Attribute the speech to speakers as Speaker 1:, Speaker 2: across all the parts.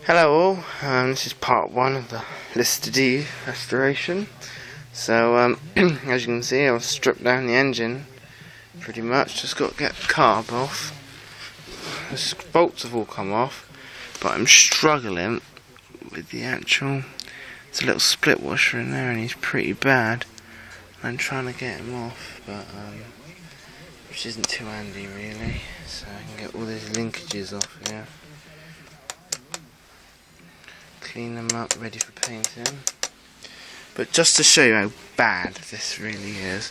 Speaker 1: Hello all, this is part 1 of the Lister D restoration. So as you can see, I've stripped down the engine pretty much, just got to get the carb off. The bolts have all come off, but I'm struggling with the actual, there's a little split washer in there and he's pretty bad. I'm trying to get him off, but which isn't too handy really, so I can get all these linkages off here. Clean them up, ready for painting. But just to show you how bad this really is,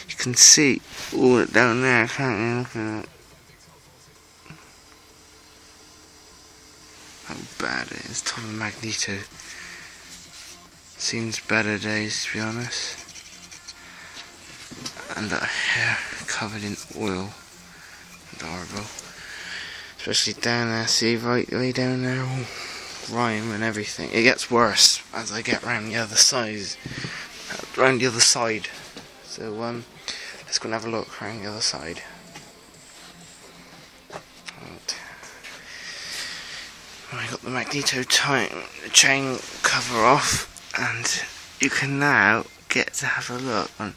Speaker 1: you can see all it down there, can't you? Look at it. How bad it is. Top of Magneto. Seems better days, to be honest. And that hair covered in oil. And horrible. Especially down there, see right way down there, all grime and everything. It gets worse as I get round the other side. So let's go and have a look round the other side. I got the Magneto chain cover off, and you can now get to have a look on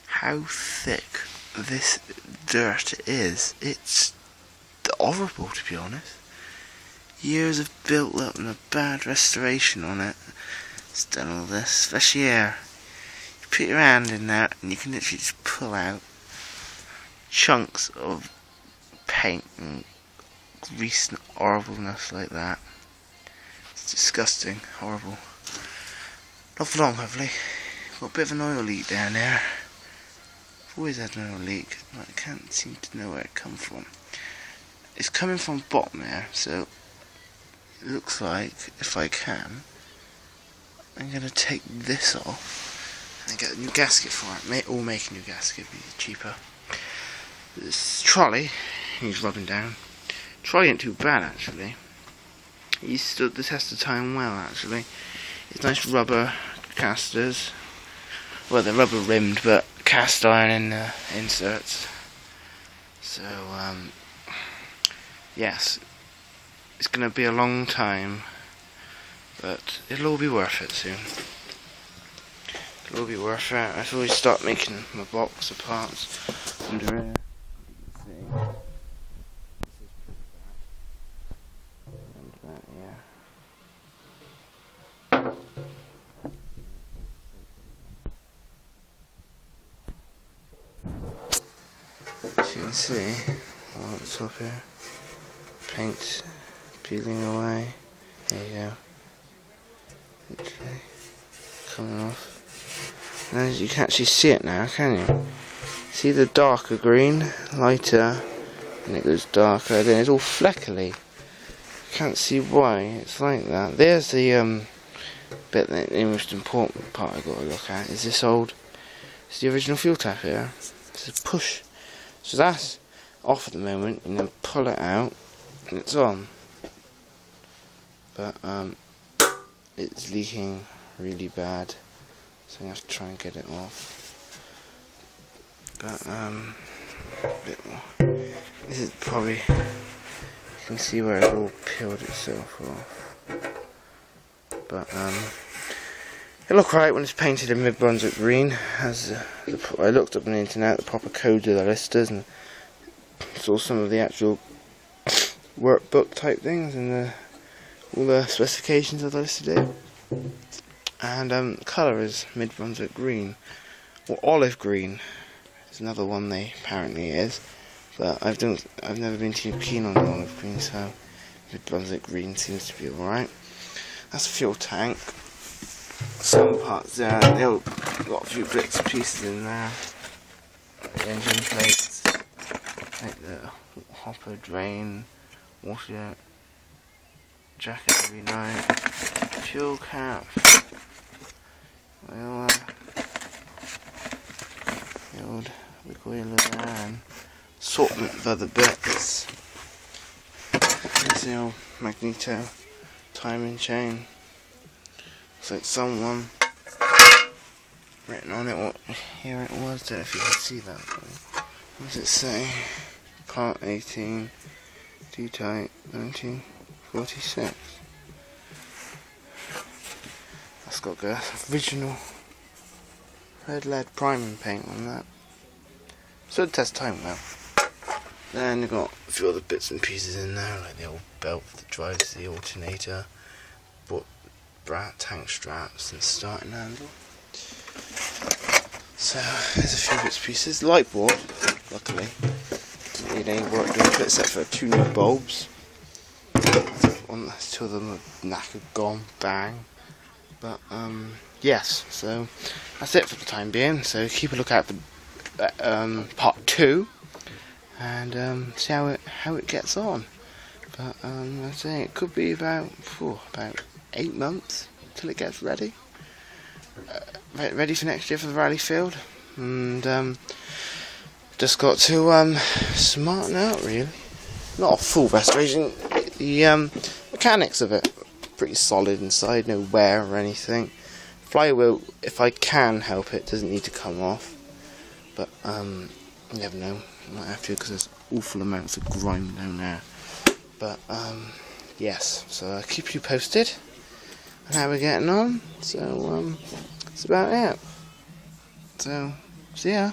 Speaker 1: how thick this dirt is. It's horrible, to be honest. Years of built up and a bad restoration on it. It's done all this, especially here. You put your hand in there and you can literally just pull out chunks of paint and grease and horribleness like that. It's disgusting, horrible. Not for long, hopefully. Got a bit of an oil leak down there. I've always had an oil leak, but I can't seem to know where it comes from. It's coming from bottom there, so it looks like, if I can, I'm going to take this off and get a new gasket for it. Or make a new gasket, be cheaper. This trolley he's rubbing down. Trolley ain't too bad actually. He stood the test of time well actually. It's nice rubber casters. Well, they're rubber rimmed, but cast iron in the inserts. So yes. It's going to be a long time, but it'll all be worth it soon. It'll all be worth it. I thought I'd start making my box of parts under here. As you can see, all at the top here, paint peeling away. There you go. Literally coming off. And as you can actually see it now, can you? See the darker green, lighter, and it goes darker. Then it's all fleckily. Can't see why it's like that. There's the bit, the most important part I've got to look at is this old. It's the original fuel tap here. It's a push. So that's off at the moment, and then pull it out, and it's on. But it's leaking really bad, so I have to try and get it off. But a bit more. This is probably, you can see where it's all peeled itself off. But it'll look right when it's painted in mid-Brunswick green. As I looked up on the internet, the proper code of the listers, and saw some of the actual workbook type things and all the specifications of the lister did. And colour is mid-Brunswick green, or olive green is another one they apparently is, but I've never been too keen on the olive green, so mid-Brunswick green seems to be alright. That's a fuel tank. Some parts there, they've got a few bits and pieces in there. The engine plates, like the hopper, drain, water jacket every night, fuel cap, well, the old recoiler there, and assortment of other bits. There's the old Magneto timing chain. Looks like someone written on it what here it was. Don't know if you can see that. What does it say? Part 18, D-type, 1946. It's got the original red lead priming paint on that. So it tests time well. Then you've got a few other bits and pieces in there, like the old belt that drives the alternator, but tank straps and starting handle. So there's a few bits and pieces. Light board, luckily, doesn't need any work doing it except for 2 new bulbs. Two of them are knackered, gone, bang. But yes, so that's it for the time being. So keep a lookout for part 2, and see how it gets on. But I say it could be about 8 months till it gets ready. Ready for next year for the rally field, and just got to smarten out really. Not a full restoration. The mechanics of it pretty solid inside, no wear or anything. Flywheel, if I can help it, doesn't need to come off, but you never know, I might have to because there's awful amounts of grime down there. But yes, so I'll keep you posted on how we're getting on. So that's about it. So see ya.